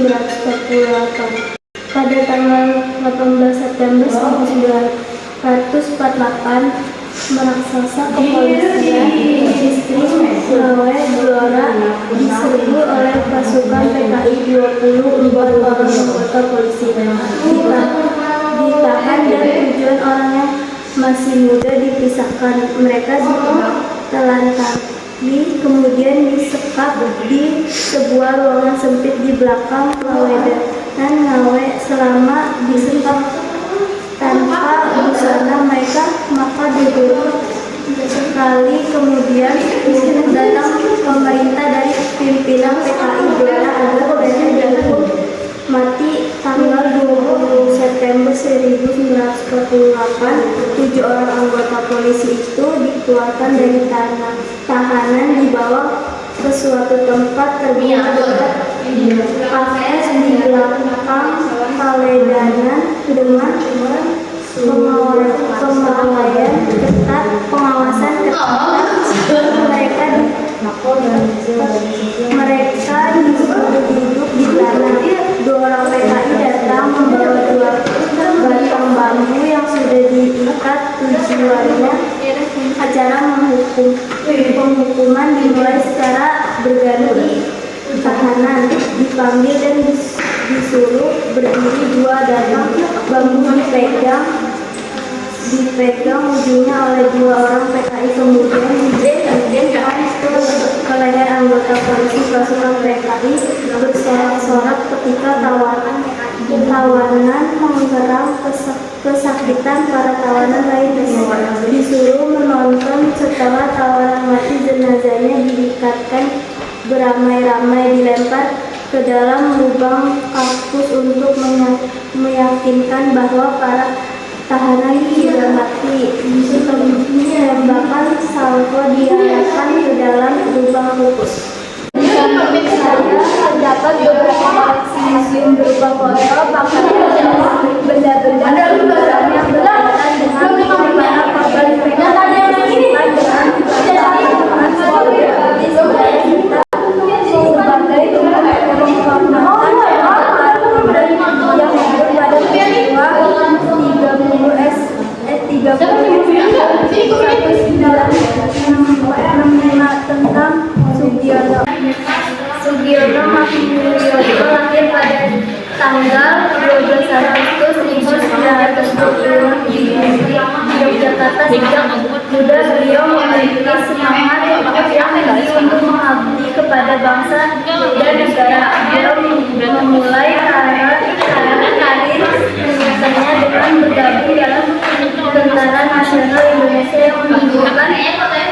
1948. Pada tanggal 18 September 1948, meraksasa kepolisian distrik Sulawesi Blora diserbu oleh pasukan PKI 24 orang anggota polisi. Ditahan dan 7 orang yang masih muda dipisahkan. Mereka ditelantarkan, kemudian disekap di sebuah ruangan sempit di belakang Kawedanan Ngawe. Selama disekap tanpa busana mereka, maka beberapa kali kemudian datang pemerintah dari pimpinan PKI Blora agar mereka dihukum mati. Tanggal 20 September 1948, 7 orang anggota polisi itu dikeluarkan dari tahanan, dibawa ke suatu tempat terbuka dekat Kafes di belakang Kawedanan dengan pengawasan ketat. Mereka disuruh duduk di tanah. 2 orang PKI datang membawa 2 batang bambu yang sudah diikat. Tujuannya acara penghukuman dimulai secara berganti. Tahanan dipanggil dan disuruh berdiri. 2 datang bambu dipegang ujungnya oleh 2 orang PKI, kemudian dijadikan ke leher anggota polisi. Pasukan PKI bersorak-sorak ketika tawanan menggeram kesakitan. Para tawanan lain disuruh menonton. Setelah tawanan mati, jenazahnya diikatkan beramai-ramai, dilempar ke dalam lubang kaktus untuk meyakinkan bahwa para tahanan tidak mati. Tembakan salvo diarahkan ke dalam lubang kaktus. Di samping saya terdapat beberapa koleksi museum berupa foto, pakaian, dan benda-benda sejarah yang berkaitan dengan para korban mereka dengan politis budaya kita sebagai penghormatan para korban yang hidup pada peristiwa 1965 tentang Sugiono Mahmudiono, lahir pada tanggal 12 Agustus 1926 di Yogyakarta. Sejak muda beliau memiliki semangat yang tinggi untuk mengabdi kepada bangsa dan negara. Beliau memulai karir penulisannya dengan bergabung dalam Tentara Nasional Indonesia yang menunjukkan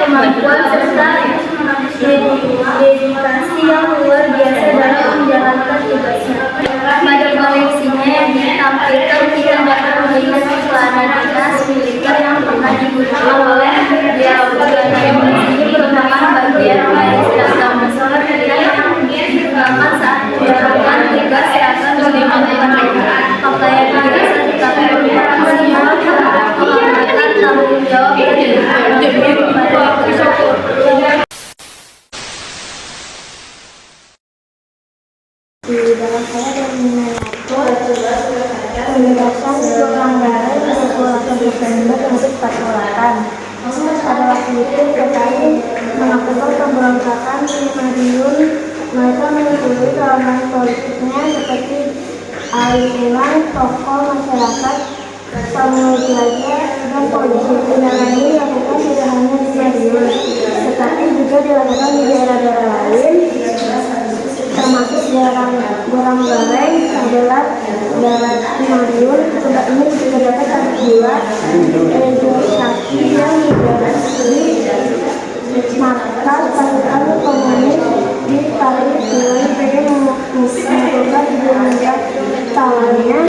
kemampuan serta dedikasi yang luar biasa dalam menjalankan tugasnya. Pada koleksinya yang ditampilkan tidak dapat melihat celana dinas militer yang pernah digunakan oleh beliau. Ini merupakan bagian dari seragam pesawat yang digunakan saat menjalankan tugas seragam kemerdekaan. Pakaian biasa tetapi merupakan simbol penghormatan, tanggung jawab dan kepada di dalam saya dan mengatur pembebasan pelanggaran 28 Desember 1948. Pada waktu itu PKI melakukan pemberontakan di Madiun. Mereka menyebut kalangan politiknya seperti aliran tokoh masyarakat, pemuda, dan polisi. Tindakan ini dilakukan tidak hanya di Madiun, tetapi juga dilakukan di daerah-daerah lain, termasuk Gorang Gareng adalah daerah Madiun. Tempat ini juga dapat terjual registrasi yang diadili maka pasukan komunis di Paris mulai pengen mengumpulkan jumlah tawannya.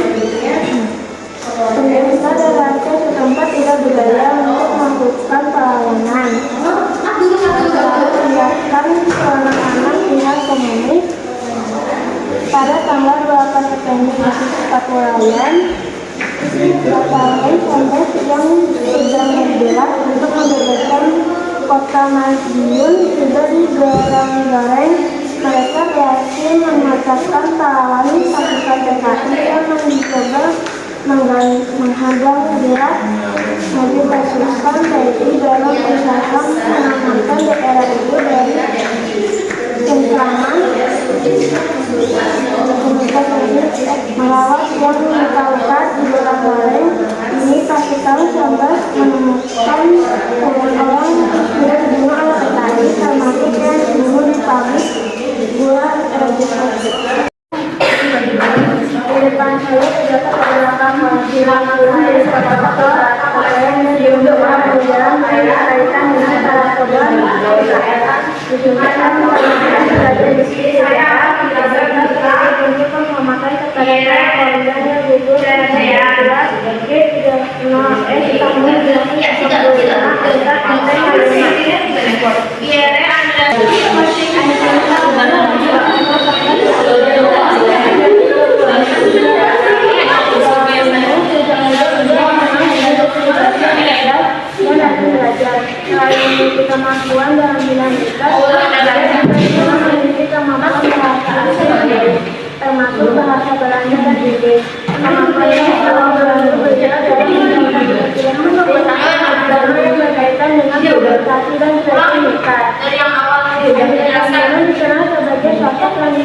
Pemerintah dan warga setempat tidak berdaya untuk melakukan perlawanan. Menyiapkan anak-anak pihak komunis. Pada tanggal 28 September 1948, lapangan Kondes yang sedang bergerak untuk membebaskan kota Madiun sudah di Gorang Gareng Mereka berhasil memecahkan pahlawan pasukan PKI yang mencoba menghadang gerak maju pasukan TNI dalam usaha mengamankan daerah itu dari kencrangan melawat yang mengetahukan di Bola Bareng. Ini pasukan sampai menemukan orang yang dibunuh oleh PKI, termasuk yang dibunuh di pabrik gula Regisasi. Di depan saya terdapat beberapa hilang dari kota-kota yang diunduh berjalan berkaitan dengan para korban disebutkan sebagai bukti sejarah untuk memakai kepada korban yang gugur dan jelas G30S tahun 2015 tentang memiliki kemampuan dalam dinamika dan memiliki kemampuan bahasa asing termasuk bahasa Belanda dan Inggris. Kemampuan Belanda bergerak dalam menjalankan kegiatan yang berkaitan dengan organisasi dan strategi militer. Kemampuan dikenal sebagai sosok yang